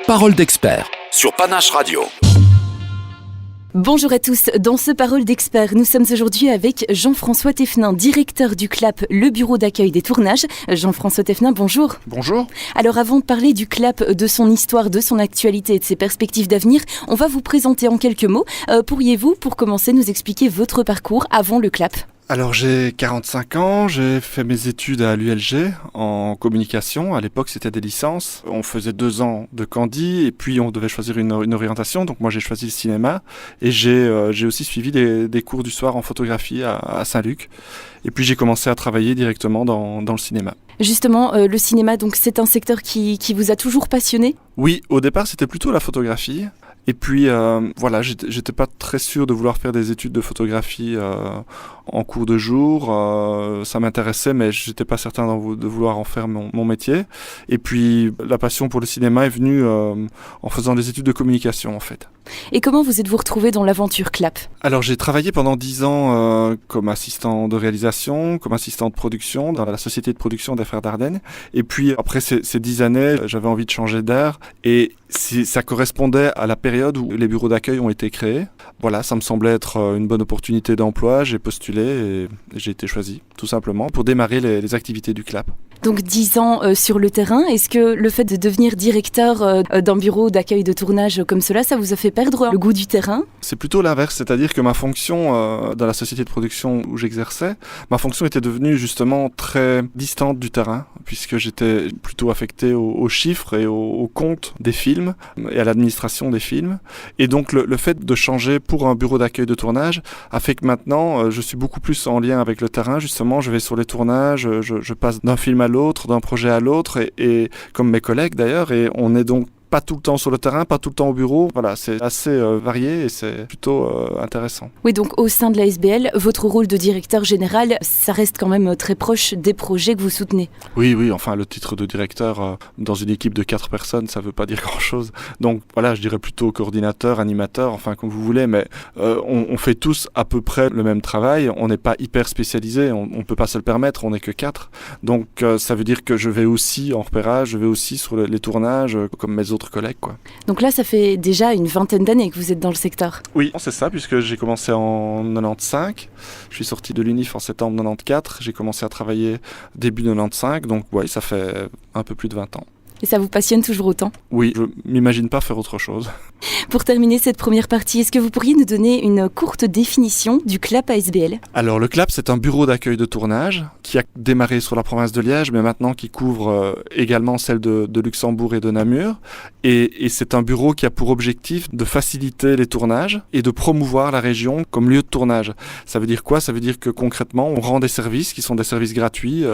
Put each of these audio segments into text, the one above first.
Parole d'expert sur Panache Radio. Bonjour à tous, dans ce Parole d'expert, nous sommes aujourd'hui avec Jean-François Thévenin, directeur du CLAP, le bureau d'accueil des tournages. Jean-François Thévenin, bonjour. Bonjour. Alors avant de parler du CLAP, de son histoire, de son actualité et de ses perspectives d'avenir, on va vous présenter en quelques mots. Pourriez-vous, pour commencer, nous expliquer votre parcours avant le CLAP ? Alors j'ai 45 ans, j'ai fait mes études à l'ULG en communication. À l'époque c'était des licences. On faisait 2 ans de Candie et puis on devait choisir une orientation. Donc moi j'ai choisi le cinéma et j'ai aussi suivi des cours du soir en photographie à Saint-Luc. Et puis j'ai commencé à travailler directement dans le cinéma. Justement, le cinéma, donc c'est un secteur qui vous a toujours passionné ? Oui, au départ c'était plutôt la photographie. Et puis voilà, j'étais pas très sûr de vouloir faire des études de photographie en cours de jour. Ça m'intéressait, mais j'étais pas certain de vouloir en faire mon métier. Et puis la passion pour le cinéma est venue en faisant des études de communication en fait. Et comment vous êtes-vous retrouvé dans l'aventure CLAP ? Alors j'ai travaillé pendant 10 ans comme assistant de réalisation, comme assistant de production dans la société de production des Frères Dardenne. Et puis après ces 10 années, j'avais envie de changer d'air et ça correspondait à la période où les bureaux d'accueil ont été créés. Voilà, ça me semblait être une bonne opportunité d'emploi. J'ai postulé et j'ai été choisi, tout simplement, pour démarrer les activités du CLAP. Donc 10 ans sur le terrain, est-ce que le fait de devenir directeur d'un bureau d'accueil de tournage comme cela, ça vous a fait perdre le goût du terrain ? C'est plutôt l'inverse, c'est-à-dire que ma fonction dans la société de production où j'exerçais, ma fonction était devenue justement très distante du terrain, puisque j'étais plutôt affecté aux chiffres et aux comptes des films et à l'administration des films. Et donc le fait de changer pour un bureau d'accueil de tournage a fait que maintenant je suis beaucoup plus en lien avec le terrain. Justement, je vais sur les tournages, je passe d'un film à l'autre, d'un projet à l'autre, et comme mes collègues d'ailleurs, et on est donc pas tout le temps sur le terrain, pas tout le temps au bureau. Voilà, c'est assez varié et c'est plutôt intéressant. Oui, donc au sein de la SBL, votre rôle de directeur général, ça reste quand même très proche des projets que vous soutenez. Oui, enfin le titre de directeur dans une équipe de 4 personnes, ça veut pas dire grand-chose. Donc voilà, je dirais plutôt coordinateur, animateur, enfin comme vous voulez, mais on fait tous à peu près le même travail. On n'est pas hyper spécialisé, on peut pas se le permettre, on n'est que 4. Donc ça veut dire que je vais aussi en repérage, je vais aussi sur les tournages comme mes autres collègues, quoi. Donc là, ça fait déjà une vingtaine d'années que vous êtes dans le secteur. Oui, c'est ça, puisque j'ai commencé en 95. Je suis sorti de l'UNIF en septembre 94. J'ai commencé à travailler début 95. Donc oui, ça fait un peu plus de 20 ans. Et ça vous passionne toujours autant ? Oui, je m'imagine pas faire autre chose. Pour terminer cette première partie, est-ce que vous pourriez nous donner une courte définition du CLAP ASBL ? Alors le CLAP, c'est un bureau d'accueil de tournage qui a démarré sur la province de Liège, mais maintenant qui couvre également celle de Luxembourg et de Namur. Et c'est un bureau qui a pour objectif de faciliter les tournages et de promouvoir la région comme lieu de tournage. Ça veut dire quoi ? Ça veut dire que concrètement, on rend des services qui sont des services gratuits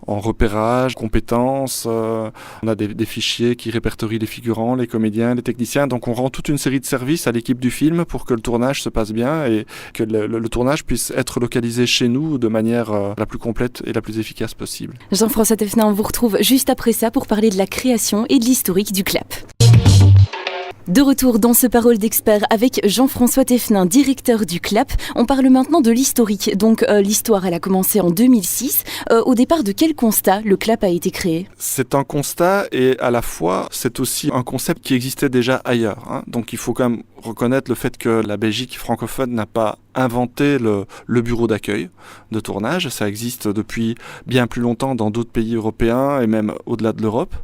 en repérage, compétences. On a des fichiers qui répertorient les figurants, les comédiens, les techniciens. Donc on rend toute une série de services à l'équipe du film pour que le tournage se passe bien et que le tournage puisse être localisé chez nous de manière la plus complète et la plus efficace possible. Jean-François Thévenin, on vous retrouve juste après ça pour parler de la création et de l'historique du CLAP. De retour dans ce Parole d'expert avec Jean-François Thévenin, directeur du CLAP. On parle maintenant de l'historique. Donc l'histoire, elle a commencé en 2006. Au départ, de quel constat le CLAP a été créé ? C'est un constat et à la fois, c'est aussi un concept qui existait déjà ailleurs. Donc il faut quand même reconnaître le fait que la Belgique francophone n'a pas inventé le bureau d'accueil de tournage. Ça existe depuis bien plus longtemps dans d'autres pays européens et même au-delà de l'Europe.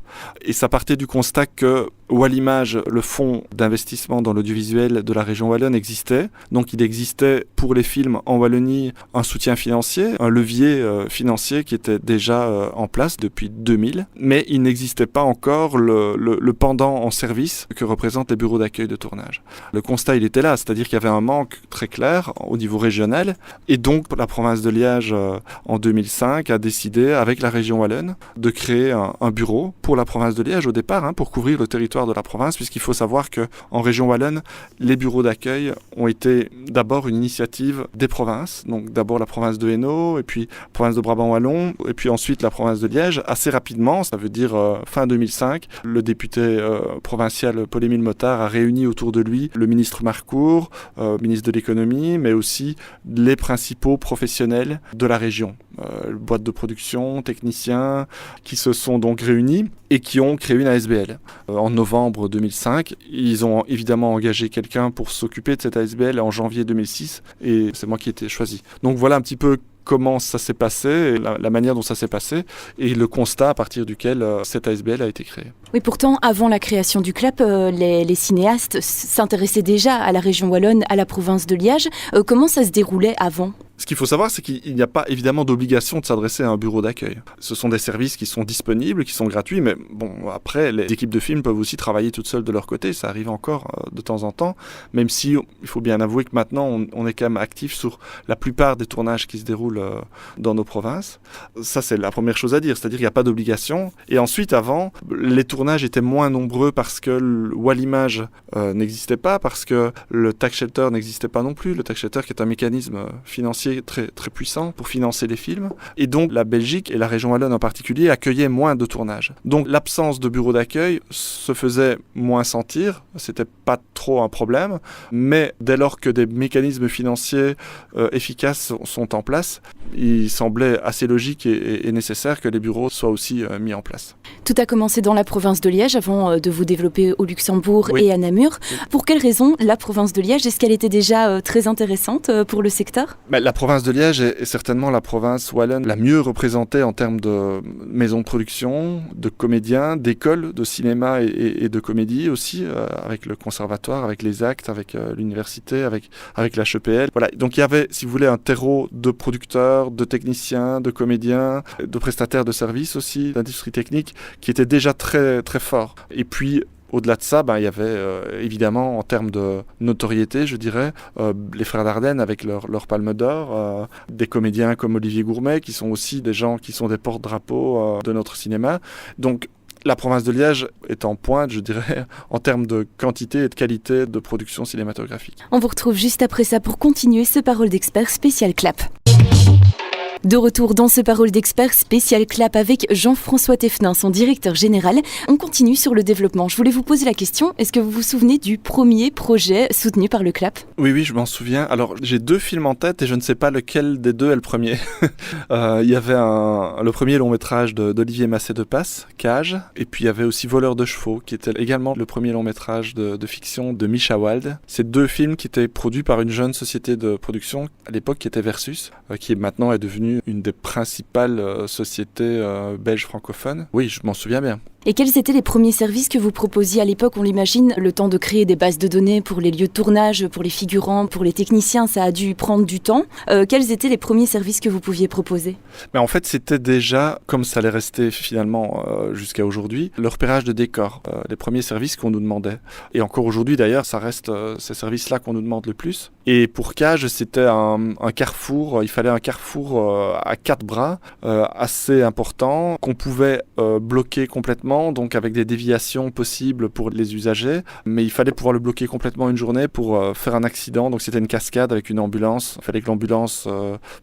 Et ça partait du constat que Wallimage, le fonds d'investissement dans l'audiovisuel de la région wallonne, existait. Donc il existait pour les films en Wallonie un soutien financier, un levier financier qui était déjà en place depuis 2000. Mais il n'existait pas encore le pendant en service que représentent les bureaux d'accueil de tournage. Le constat, il était là, c'est-à-dire qu'il y avait un manque très clair au niveau régional. Et donc la province de Liège, en 2005, a décidé, avec la région wallonne, de créer un bureau pour la province de Liège au départ, pour couvrir le territoire de la province, puisqu'il faut savoir qu'en région wallonne, les bureaux d'accueil ont été d'abord une initiative des provinces, donc d'abord la province de Hainaut, et puis la province de Brabant-Wallon, et puis ensuite la province de Liège. Assez rapidement, ça veut dire fin 2005, le député provincial Paul-Émile Mottard a réuni autour de lui le ministre Marcourt, ministre de l'économie, mais aussi les principaux professionnels de la région. Boîtes de production, techniciens, qui se sont donc réunis et qui ont créé une ASBL. En novembre 2005, ils ont évidemment engagé quelqu'un pour s'occuper de cette ASBL en janvier 2006, et c'est moi qui ai été choisi. Donc voilà un petit peu comment ça s'est passé, la manière dont ça s'est passé, et le constat à partir duquel cette ASBL a été créée. Oui, pourtant, avant la création du CLAP, les cinéastes s'intéressaient déjà à la région wallonne, à la province de Liège. Comment ça se déroulait avant ? Ce qu'il faut savoir, c'est qu'il n'y a pas évidemment d'obligation de s'adresser à un bureau d'accueil. Ce sont des services qui sont disponibles, qui sont gratuits, mais bon, après, les équipes de films peuvent aussi travailler toutes seules de leur côté. Ça arrive encore de temps en temps, même si il faut bien avouer que maintenant, on est quand même actif sur la plupart des tournages qui se déroulent dans nos provinces. Ça, c'est la première chose à dire, c'est-à-dire qu'il n'y a pas d'obligation. Et ensuite, avant, les tournages étaient moins nombreux parce que le Wallimage n'existait pas, parce que le tax shelter n'existait pas non plus. Le tax shelter qui est un mécanisme financier très, très puissant pour financer les films. Et donc, la Belgique et la région wallonne en particulier accueillaient moins de tournages. Donc, l'absence de bureau d'accueil se faisait moins sentir. C'était pas trop un problème. Mais dès lors que des mécanismes financiers efficaces sont en place, il semblait assez logique et nécessaire que les bureaux soient aussi mis en place. Tout a commencé dans la province de Liège avant de vous développer au Luxembourg Oui. et à Namur. Oui. Pour quelles raisons la province de Liège ? Est-ce qu'elle était déjà très intéressante pour le secteur ? La province de Liège est certainement la province wallonne la mieux représentée en termes de maisons de production, de comédiens, d'écoles de cinéma et de comédie aussi, avec le conservatoire, avec les actes, avec l'université, avec l'HEPL. Voilà. Donc il y avait, si vous voulez, un terreau de producteurs, de techniciens, de comédiens, de prestataires de services aussi, d'industrie technique, qui était déjà très, très fort. Et puis, au-delà de ça, il y avait évidemment, en termes de notoriété, je dirais, les Frères Dardenne avec leur Palme d'Or, des comédiens comme Olivier Gourmet, qui sont aussi des gens qui sont des porte-drapeaux de notre cinéma. Donc, la province de Liège est en pointe, je dirais, en termes de quantité et de qualité de production cinématographique. On vous retrouve juste après ça pour continuer ce Parole d'expert spécial CLAP. De retour dans ce Parole d'expert spécial CLAP avec Jean-François Thévenin, son directeur général. On continue sur le développement. Je voulais vous poser la question, est-ce que vous vous souvenez du premier projet soutenu par le CLAP ? Oui, je m'en souviens. Alors, j'ai 2 films en tête et je ne sais pas lequel des 2 est le premier. Il y avait le premier long métrage d'Olivier Massé de Passe, Cage, et puis il y avait aussi Voleur de chevaux, qui était également le premier long métrage de fiction de Misha Wald. Ces 2 films qui étaient produits par une jeune société de production, à l'époque qui était Versus, qui maintenant est devenue une des principales sociétés belges francophones. Oui, je m'en souviens bien. Et quels étaient les premiers services que vous proposiez à l'époque ? On l'imagine, le temps de créer des bases de données pour les lieux de tournage, pour les figurants, pour les techniciens, ça a dû prendre du temps. Quels étaient les premiers services que vous pouviez proposer ? Mais en fait, c'était déjà, comme ça allait rester finalement jusqu'à aujourd'hui, le repérage de décors, les premiers services qu'on nous demandait. Et encore aujourd'hui d'ailleurs, ça reste ces services-là qu'on nous demande le plus. Et pour Cage, c'était un carrefour, il fallait un carrefour à 4 bras, assez important, qu'on pouvait bloquer complètement, donc avec des déviations possibles pour les usagers, mais il fallait pouvoir le bloquer complètement une journée pour faire un accident. Donc c'était une cascade avec une ambulance, il fallait que l'ambulance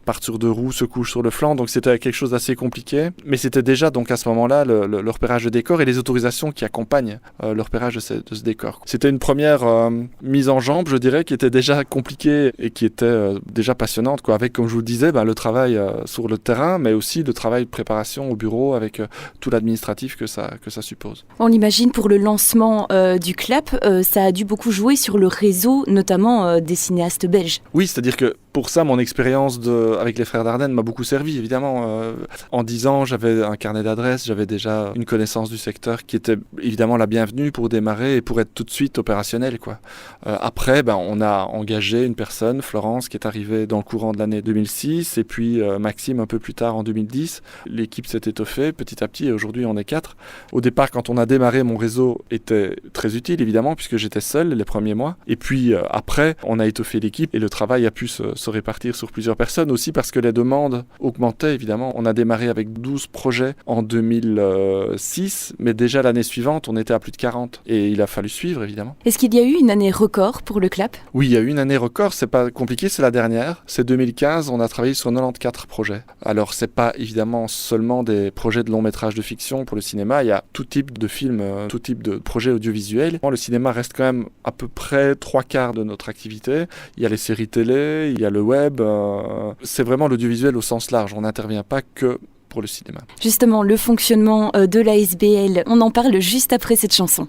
parte sur 2 roues, se couche sur le flanc, donc c'était quelque chose d'assez compliqué, mais c'était déjà donc à ce moment-là le repérage de décor et les autorisations qui accompagnent le repérage de ce décor. C'était une première mise en jambe, je dirais, qui était déjà compliquée et qui était déjà passionnante, quoi, avec, comme je vous le disais, le travail sur le terrain, mais aussi le travail de préparation au bureau avec tout l'administratif que ça suppose. On l'imagine, pour le lancement du CLAP, ça a dû beaucoup jouer sur le réseau, notamment des cinéastes belges. Oui, c'est-à-dire que pour ça, mon expérience avec les Frères Dardenne m'a beaucoup servi, évidemment. En 10 ans, j'avais un carnet d'adresses, j'avais déjà une connaissance du secteur qui était évidemment la bienvenue pour démarrer et pour être tout de suite opérationnel, quoi. Après, on a engagé une personne, Florence, qui est arrivée dans le courant de l'année 2006, et puis Maxime un peu plus tard en 2010. L'équipe s'est étoffée petit à petit et aujourd'hui on est 4. Au départ, quand on a démarré, mon réseau était très utile, évidemment, puisque j'étais seul les premiers mois. Et puis après, on a étoffé l'équipe et le travail a pu se se répartir sur plusieurs personnes, aussi parce que les demandes augmentaient évidemment. On a démarré avec 12 projets en 2006, mais déjà l'année suivante, on était à plus de 40. Et il a fallu suivre évidemment. Est-ce qu'il y a eu une année record pour le CLAP ? Oui, il y a eu une année record, c'est pas compliqué, c'est la dernière. C'est 2015, on a travaillé sur 94 projets. Alors c'est pas évidemment seulement des projets de long métrage de fiction pour le cinéma, il y a tout type de films, tout type de projets audiovisuels. Le cinéma reste quand même à peu près 3/4 de notre activité. Il y a les séries télé, il y a le web, c'est vraiment l'audiovisuel au sens large, on n'intervient pas que pour le cinéma. Justement, le fonctionnement de l'ASBL, on en parle juste après cette chanson.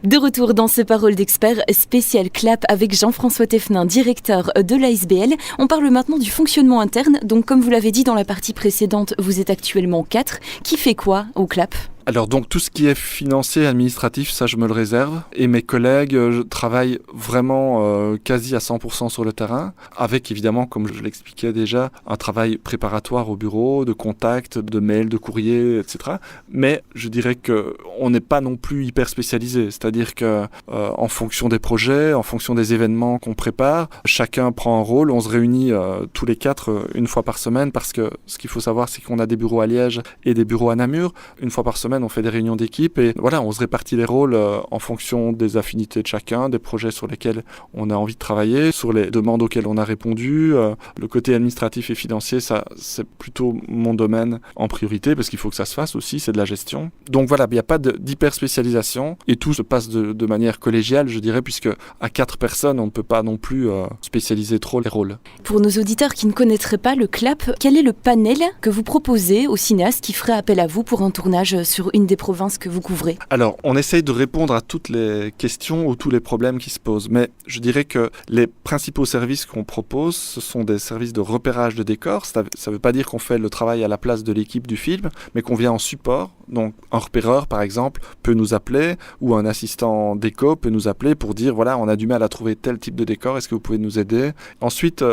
De retour dans ce Parole d'expert spécial CLAP avec Jean-François Thévenin, directeur de l'ASBL. On parle maintenant du fonctionnement interne. Donc comme vous l'avez dit dans la partie précédente, vous êtes actuellement 4. Qui fait quoi au CLAP ? Alors donc tout ce qui est financier, administratif, ça je me le réserve. Et mes collègues travaillent vraiment quasi à 100% sur le terrain, avec évidemment, comme je l'expliquais déjà, un travail préparatoire au bureau, de contact, de mails, de courriers, etc. Mais je dirais qu'on n'est pas non plus hyper spécialisé. C'est-à-dire que en fonction des projets, en fonction des événements qu'on prépare, chacun prend un rôle. On se réunit tous les 4 une fois par semaine, parce que ce qu'il faut savoir, c'est qu'on a des bureaux à Liège et des bureaux à Namur. Une fois par semaine, on fait des réunions d'équipe et voilà, on se répartit les rôles en fonction des affinités de chacun, des projets sur lesquels on a envie de travailler, sur les demandes auxquelles on a répondu. Le côté administratif et financier, ça, c'est plutôt mon domaine en priorité parce qu'il faut que ça se fasse aussi, c'est de la gestion. Donc voilà, il n'y a pas d'hyper spécialisation et tout se passe de manière collégiale, je dirais, puisque à 4 personnes, on ne peut pas non plus spécialiser trop les rôles. Pour nos auditeurs qui ne connaîtraient pas le CLAP, quel est le panel que vous proposez aux cinéastes qui feraient appel à vous pour un tournage sur une des provinces que vous couvrez ? Alors, on essaye de répondre à toutes les questions ou tous les problèmes qui se posent, mais je dirais que les principaux services qu'on propose, ce sont des services de repérage de décors. Ça ne veut pas dire qu'on fait le travail à la place de l'équipe du film, mais qu'on vient en support. Donc, un repéreur, par exemple, peut nous appeler, ou un assistant déco peut nous appeler pour dire, voilà, on a du mal à trouver tel type de décor, est-ce que vous pouvez nous aider ? Ensuite,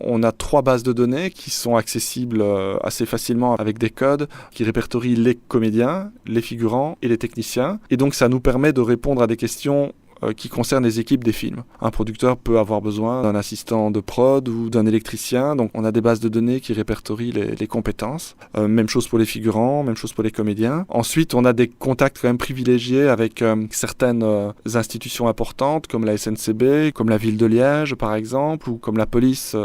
on a 3 bases de données qui sont accessibles assez facilement avec des codes qui répertorient les comédiens, les figurants et les techniciens. Et donc ça nous permet de répondre à des questions qui concernent les équipes des films. Un producteur peut avoir besoin d'un assistant de prod ou d'un électricien, donc on a des bases de données qui répertorient les compétences. Même chose pour les figurants, même chose pour les comédiens. Ensuite, on a des contacts quand même privilégiés avec certaines institutions importantes comme la SNCB, comme la ville de Liège par exemple, ou comme la police.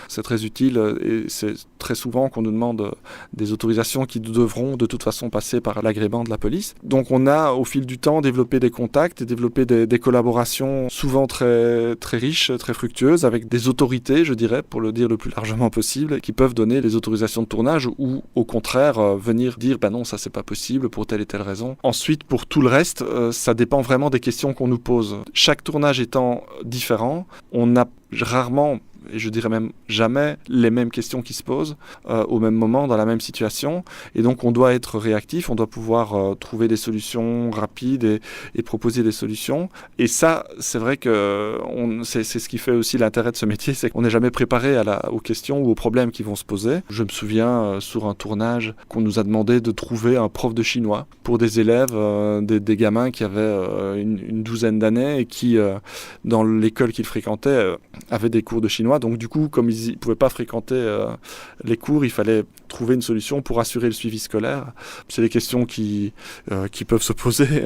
C'est très utile et c'est très souvent qu'on nous demande des autorisations qui devront de toute façon passer par l'agrément de la police. Donc on a au fil du temps développé des contacts et développé des collaborations souvent très, très riches, très fructueuses, avec des autorités, je dirais, pour le dire le plus largement possible, qui peuvent donner les autorisations de tournage ou au contraire venir dire non, ça c'est pas possible pour telle et telle raison. Ensuite, pour tout le reste, ça dépend vraiment des questions qu'on nous pose. Chaque tournage étant différent, on a rarement, et je dirais même jamais, les mêmes questions qui se posent au même moment, dans la même situation. Et donc on doit être réactif, on doit pouvoir trouver des solutions rapides et proposer des solutions. Et ça, c'est vrai que c'est ce qui fait aussi l'intérêt de ce métier, c'est qu'on n'est jamais préparé aux questions ou aux problèmes qui vont se poser. Je me souviens sur un tournage qu'on nous a demandé de trouver un prof de chinois pour des élèves, des gamins qui avaient une douzaine d'années et qui, dans l'école qu'ils fréquentaient, avaient des cours de chinois. Donc du coup, comme ils ne pouvaient pas fréquenter les cours, il fallait trouver une solution pour assurer le suivi scolaire. C'est des questions qui peuvent se poser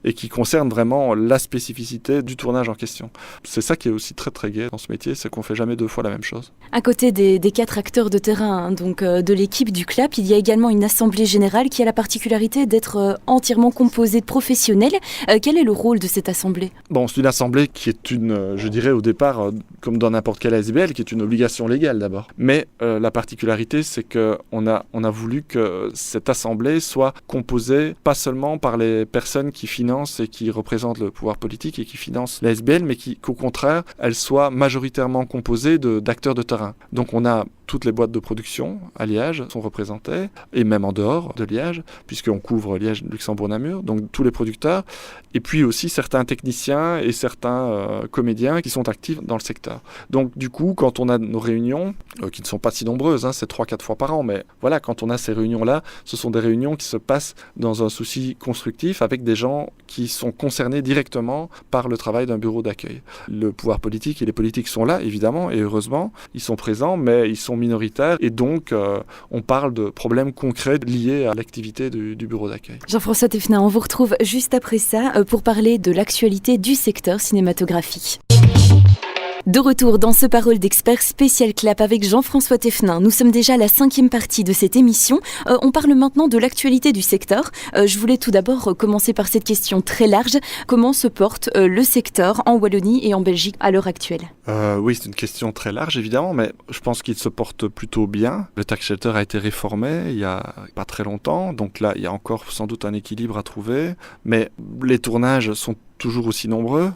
et qui concernent vraiment la spécificité du tournage en question. C'est ça qui est aussi très très gai dans ce métier, c'est qu'on ne fait jamais 2 fois la même chose. À côté des 4 acteurs de terrain, donc de l'équipe du CLAP, il y a également une assemblée générale qui a la particularité d'être entièrement composée de professionnels. Quel est le rôle de cette assemblée ? Bon, c'est une assemblée qui est je dirais au départ, comme dans n'importe quelle ASBL, qui est une obligation légale d'abord. Mais la particularité, c'est qu'on a voulu que cette assemblée soit composée pas seulement par les personnes qui financent et qui représentent le pouvoir politique et qui financent l'ASBL, mais qu'au contraire, elle soit majoritairement composée d'acteurs de terrain. Donc on a toutes les boîtes de production à Liège sont représentées, et même en dehors de Liège, puisqu'on couvre Liège, Luxembourg, Namur, donc tous les producteurs, et puis aussi certains techniciens et certains comédiens qui sont actifs dans le secteur. Donc du coup, quand on a nos réunions, qui ne sont pas si nombreuses, c'est 3-4 fois par an, mais voilà, quand on a ces réunions-là, ce sont des réunions qui se passent dans un souci constructif avec des gens qui sont concernés directement par le travail d'un bureau d'accueil. Le pouvoir politique et les politiques sont là, évidemment, et heureusement, ils sont présents, mais ils sont minoritaires, et donc on parle de problèmes concrets liés à l'activité du bureau d'accueil. Jean-François Thévenin, on vous retrouve juste après ça pour parler de l'actualité du secteur cinématographique. De retour dans ce Parole d'expert spécial clap avec Jean-François Thévenin. Nous sommes déjà à la 5e partie de cette émission. On parle maintenant de l'actualité du secteur. Je voulais tout d'abord commencer par cette question très large. Comment se porte le secteur en Wallonie et en Belgique à l'heure actuelle ? Oui, c'est une question très large évidemment, mais je pense qu'il se porte plutôt bien. Le tax shelter a été réformé il y a pas très longtemps, donc là il y a encore sans doute un équilibre à trouver, mais les tournages sont toujours aussi nombreux.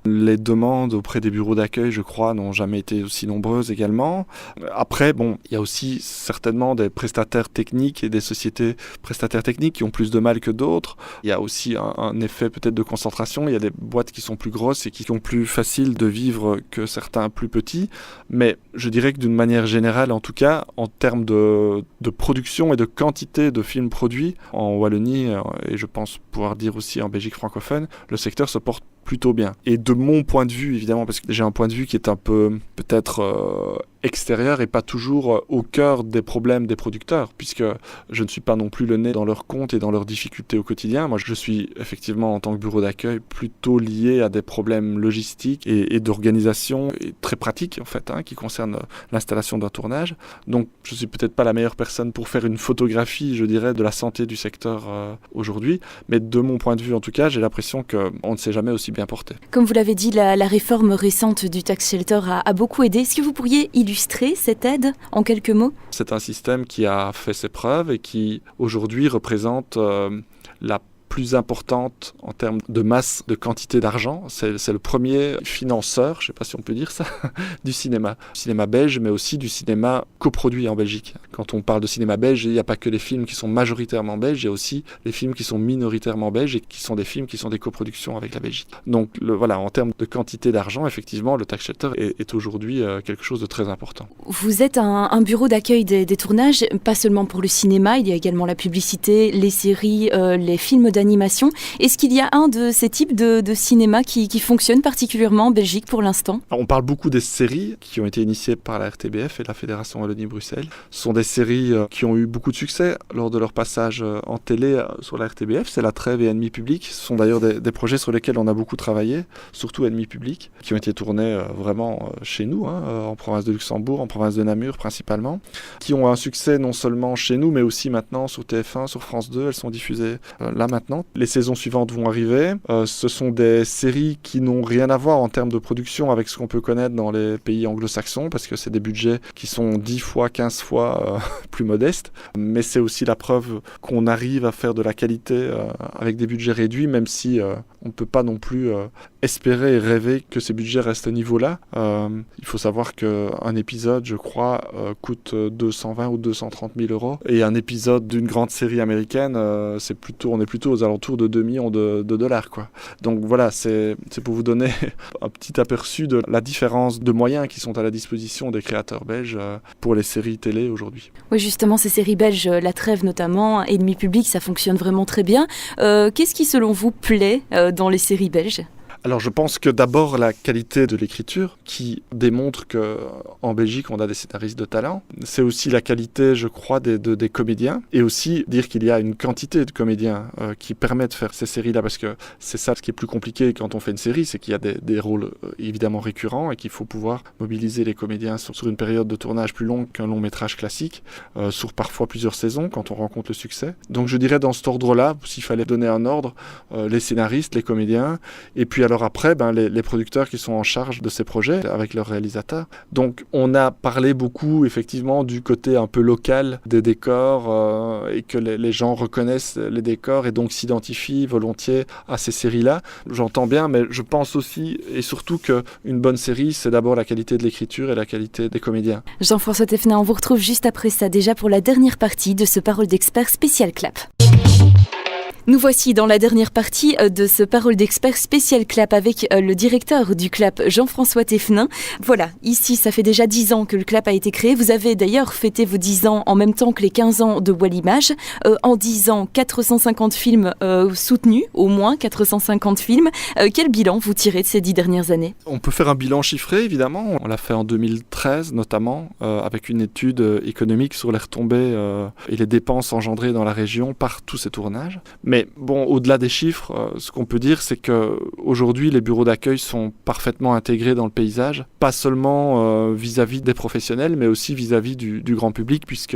Les demandes auprès des bureaux d'accueil, je crois, n'ont jamais été aussi nombreuses également. Après, il y a aussi certainement des prestataires techniques et des sociétés prestataires techniques qui ont plus de mal que d'autres. Il y a aussi un effet peut-être de concentration. Il y a des boîtes qui sont plus grosses et qui sont plus faciles de vivre que certains plus petits. Mais je dirais que d'une manière générale, en tout cas, en termes de production et de quantité de films produits en Wallonie, et je pense pouvoir dire aussi en Belgique francophone, le secteur se porte plutôt bien. Et de mon point de vue, évidemment, parce que j'ai un point de vue qui est un peu peut-être extérieur et pas toujours au cœur des problèmes des producteurs, puisque je ne suis pas non plus le nez dans leurs comptes et dans leurs difficultés au quotidien. Moi, je suis effectivement, en tant que bureau d'accueil, plutôt lié à des problèmes logistiques et d'organisation, et très pratiques, en fait, qui concernent l'installation d'un tournage. Donc, je ne suis peut-être pas la meilleure personne pour faire une photographie, je dirais, de la santé du secteur aujourd'hui, mais de mon point de vue, en tout cas, j'ai l'impression qu'on ne s'est jamais aussi bien porté. Comme vous l'avez dit, la réforme récente du tax shelter a beaucoup aidé. Est-ce que vous pourriez illustrer cette aide en quelques mots ? C'est un système qui a fait ses preuves et qui aujourd'hui représente la plus importante en termes de masse, de quantité d'argent. C'est le premier financeur, je ne sais pas si on peut dire ça, du cinéma belge, mais aussi du cinéma coproduit en Belgique. Quand on parle de cinéma belge, il n'y a pas que les films qui sont majoritairement belges, il y a aussi les films qui sont minoritairement belges et qui sont des films qui sont des coproductions avec la Belgique. Donc voilà, en termes de quantité d'argent, effectivement, le tax shelter est aujourd'hui quelque chose de très important. Vous êtes un bureau d'accueil des tournages, pas seulement pour le cinéma, il y a également la publicité, les séries, les films d'animation. Est-ce qu'il y a un de ces types de cinéma qui fonctionne particulièrement en Belgique pour l'instant ? On parle beaucoup des séries qui ont été initiées par la RTBF et la Fédération Wallonie-Bruxelles. Ce sont des séries qui ont eu beaucoup de succès lors de leur passage en télé sur la RTBF. C'est La Trêve et Ennemi Public. Ce sont d'ailleurs des projets sur lesquels on a beaucoup travaillé, surtout Ennemi Public, qui ont été tournés vraiment chez nous, en province de Luxembourg, en province de Namur principalement, qui ont un succès non seulement chez nous, mais aussi maintenant sur TF1, sur France 2. Elles sont diffusées là maintenant. Les saisons suivantes vont arriver. Ce sont des séries qui n'ont rien à voir en termes de production avec ce qu'on peut connaître dans les pays anglo-saxons, parce que c'est des budgets qui sont 10 fois, 15 fois plus modestes. Mais c'est aussi la preuve qu'on arrive à faire de la qualité avec des budgets réduits, même si on ne peut pas non plus espérer et rêver que ces budgets restent à ce niveau-là. Il faut savoir qu'un épisode, je crois, coûte 220 ou 230 000 euros. Et un épisode d'une grande série américaine, on est plutôt aux alentours de 2 millions de dollars, quoi. Donc voilà, c'est pour vous donner un petit aperçu de la différence de moyens qui sont à la disposition des créateurs belges pour les séries télé aujourd'hui. Oui, justement, ces séries belges, La Trêve notamment, Ennemi Public, ça fonctionne vraiment très bien. Qu'est-ce qui, selon vous, plaît dans les séries belges ? Alors je pense que d'abord la qualité de l'écriture qui démontre qu'en Belgique on a des scénaristes de talent. C'est aussi la qualité, je crois, des comédiens, et aussi dire qu'il y a une quantité de comédiens qui permet de faire ces séries-là, parce que c'est ça ce qui est plus compliqué quand on fait une série, c'est qu'il y a des rôles évidemment récurrents et qu'il faut pouvoir mobiliser les comédiens sur une période de tournage plus longue qu'un long métrage classique, sur parfois plusieurs saisons quand on rencontre le succès. Donc je dirais dans cet ordre-là, s'il fallait donner un ordre, les scénaristes, les comédiens, et puis alors alors après, les producteurs qui sont en charge de ces projets avec leurs réalisateurs. Donc on a parlé beaucoup effectivement du côté un peu local des décors et que les gens reconnaissent les décors et donc s'identifient volontiers à ces séries-là. J'entends bien, mais je pense aussi et surtout qu'une bonne série, c'est d'abord la qualité de l'écriture et la qualité des comédiens. Jean-François Thévenin, on vous retrouve juste après ça, déjà pour la dernière partie de ce Parole d'expert spécial clap. Nous voici dans la dernière partie de ce Parole d'expert spécial clap avec le directeur du clap, Jean-François Thévenin. Voilà, ici, ça fait déjà 10 ans que le clap a été créé. Vous avez d'ailleurs fêté vos 10 ans en même temps que les 15 ans de Wallimage. En 10 ans, 450 films soutenus, au moins 450 films. Quel bilan vous tirez de ces 10 dernières années ? On peut faire un bilan chiffré, évidemment. On l'a fait en 2013, notamment, avec une étude économique sur les retombées et les dépenses engendrées dans la région par tous ces tournages. Mais bon, au-delà des chiffres, ce qu'on peut dire, c'est qu'aujourd'hui, les bureaux d'accueil sont parfaitement intégrés dans le paysage, pas seulement vis-à-vis des professionnels, mais aussi vis-à-vis du grand public, puisque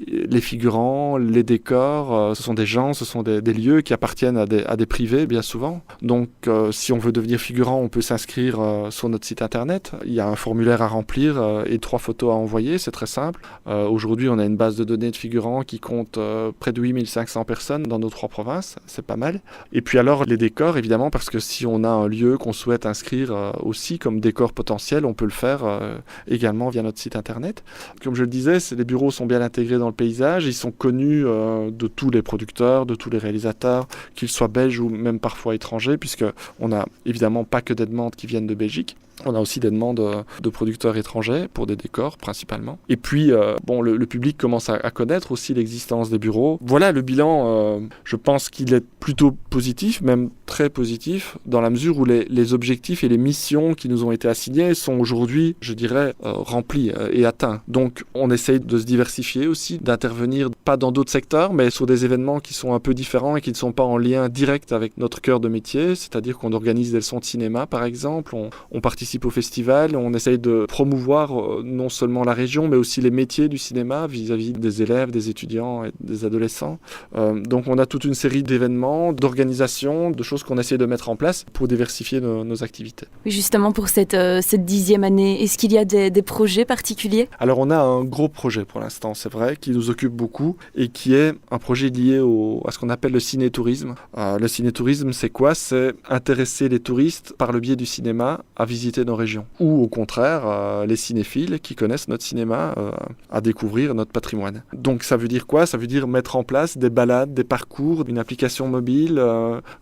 les figurants, les décors, ce sont des gens, ce sont des lieux qui appartiennent à des privés, bien souvent. Donc, si on veut devenir figurant, on peut s'inscrire sur notre site internet. Il y a un formulaire à remplir et 3 photos à envoyer, c'est très simple. Aujourd'hui, on a une base de données de figurants qui compte près de 8500 personnes dans nos 3 provinces. C'est pas mal. Et puis alors les décors, évidemment, parce que si on a un lieu qu'on souhaite inscrire aussi comme décor potentiel, on peut le faire également via notre site internet. Comme je le disais, les bureaux sont bien intégrés dans le paysage, ils sont connus de tous les producteurs, de tous les réalisateurs, qu'ils soient belges ou même parfois étrangers, puisque on n'a évidemment pas que des demandes qui viennent de Belgique. On a aussi des demandes de producteurs étrangers pour des décors principalement. Et puis, le public commence à connaître aussi l'existence des bureaux. Voilà, le bilan, je pense qu'il est plutôt positif, même très positif, dans la mesure où les objectifs et les missions qui nous ont été assignées sont aujourd'hui, je dirais, remplis et atteints. Donc, on essaye de se diversifier aussi, d'intervenir pas dans d'autres secteurs, mais sur des événements qui sont un peu différents et qui ne sont pas en lien direct avec notre cœur de métier. C'est-à-dire qu'on organise des leçons de cinéma, par exemple, on participe au festival, on essaye de promouvoir non seulement la région, mais aussi les métiers du cinéma vis-à-vis des élèves, des étudiants et des adolescents. Donc on a toute une série d'événements, d'organisations, de choses qu'on essaie de mettre en place pour diversifier nos activités. Oui, justement pour cette 10e année, est-ce qu'il y a des projets particuliers ? Alors on a un gros projet pour l'instant, c'est vrai, qui nous occupe beaucoup et qui est un projet lié à ce qu'on appelle le ciné-tourisme. Le ciné-tourisme, c'est quoi ? C'est intéresser les touristes par le biais du cinéma à visiter nos régions. Ou au contraire, les cinéphiles qui connaissent notre cinéma à découvrir notre patrimoine. Donc ça veut dire quoi ? Ça veut dire mettre en place des balades, des parcours, une application mobile,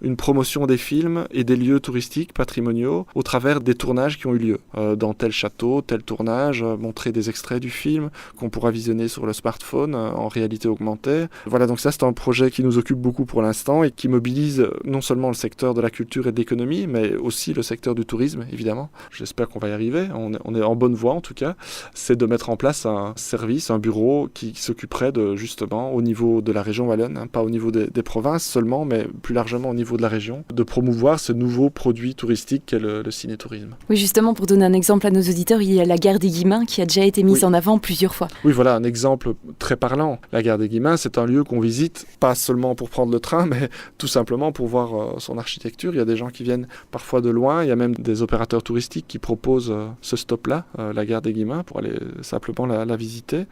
une promotion des films et des lieux touristiques patrimoniaux au travers des tournages qui ont eu lieu. Dans tel château, tel tournage, montrer des extraits du film qu'on pourra visionner sur le smartphone en réalité augmentée. Voilà, donc ça c'est un projet qui nous occupe beaucoup pour l'instant et qui mobilise non seulement le secteur de la culture et de l'économie, mais aussi le secteur du tourisme, évidemment. J'espère qu'on va y arriver, on est en bonne voie en tout cas, c'est de mettre en place un service, un bureau qui s'occuperait de, justement, au niveau de la région wallonne, pas au niveau des provinces seulement, mais plus largement au niveau de la région, de promouvoir ce nouveau produit touristique qu'est le ciné-tourisme. Oui, justement, pour donner un exemple à nos auditeurs, il y a la gare des Guillemins qui a déjà été mise en avant plusieurs fois. Oui, voilà, un exemple très parlant. La gare des Guillemins, c'est un lieu qu'on visite, pas seulement pour prendre le train, mais tout simplement pour voir son architecture. Il y a des gens qui viennent parfois de loin, il y a même des opérateurs touristiques qui propose ce stop-là, la gare des Guillemins, pour aller simplement la visiter.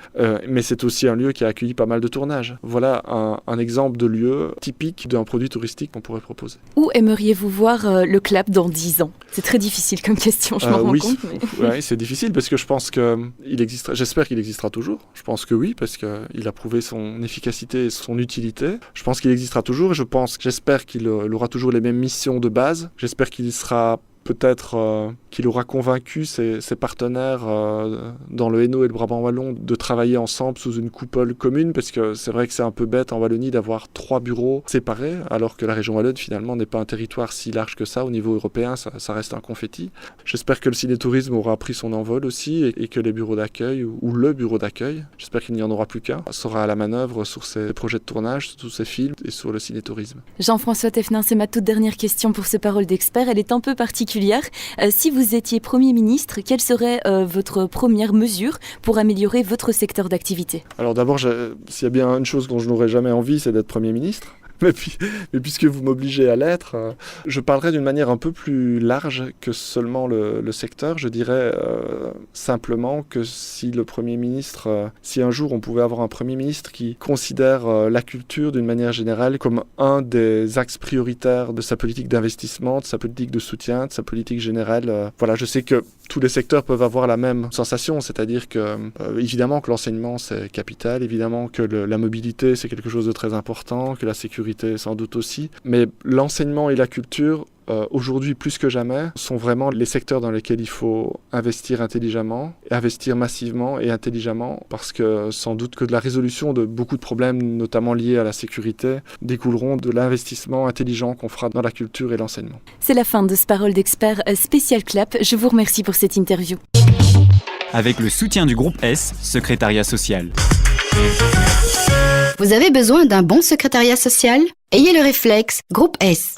Mais c'est aussi un lieu qui a accueilli pas mal de tournages. Voilà un exemple de lieu typique d'un produit touristique qu'on pourrait proposer. Où aimeriez-vous voir le clap dans 10 ans ? C'est très difficile comme question, je m'en rends compte. Mais... Oui, c'est difficile parce que je pense qu'il existera, j'espère qu'il existera toujours. Je pense que oui, parce qu'il a prouvé son efficacité et son utilité. Je pense qu'il existera toujours et j'espère qu'il aura toujours les mêmes missions de base. J'espère qu'il sera peut-être qu'il aura convaincu ses partenaires dans le Hainaut et le Brabant wallon de travailler ensemble sous une coupole commune, parce que c'est vrai que c'est un peu bête en Wallonie d'avoir 3 bureaux séparés, alors que la région wallonne finalement n'est pas un territoire si large que ça. Au niveau européen, ça reste un confetti. J'espère que le ciné-tourisme aura pris son envol aussi et que les bureaux d'accueil, ou le bureau d'accueil, j'espère qu'il n'y en aura plus qu'un, sera à la manœuvre sur ces projets de tournage, sur tous ces films et sur le ciné-tourisme. Jean-François Thévenin, c'est ma toute dernière question pour ce Parole d'expert. Elle est un peu particulière. Si vous étiez Premier ministre, quelle serait votre première mesure pour améliorer votre secteur d'activité ? Alors d'abord, s'il y a bien une chose dont je n'aurais jamais envie, c'est d'être Premier ministre. mais puisque vous m'obligez à l'être, je parlerai d'une manière un peu plus large que seulement le secteur. Je dirais simplement que si le Premier ministre, si un jour on pouvait avoir un Premier ministre qui considère la culture d'une manière générale comme un des axes prioritaires de sa politique d'investissement, de sa politique de soutien, de sa politique générale. Voilà, je sais que tous les secteurs peuvent avoir la même sensation, c'est-à-dire que évidemment que l'enseignement c'est capital, évidemment que la mobilité c'est quelque chose de très important, que la sécurité sans doute aussi, mais l'enseignement et la culture aujourd'hui plus que jamais sont vraiment les secteurs dans lesquels il faut investir intelligemment, investir massivement et intelligemment, parce que sans doute que de la résolution de beaucoup de problèmes, notamment liés à la sécurité, découleront de l'investissement intelligent qu'on fera dans la culture et l'enseignement. C'est la fin de ce Parole d'Expert spécial CLAP. Je vous remercie pour cette interview. Avec le soutien du groupe S, Secrétariat social. Vous avez besoin d'un bon secrétariat social ? Ayez le réflexe Groupe S.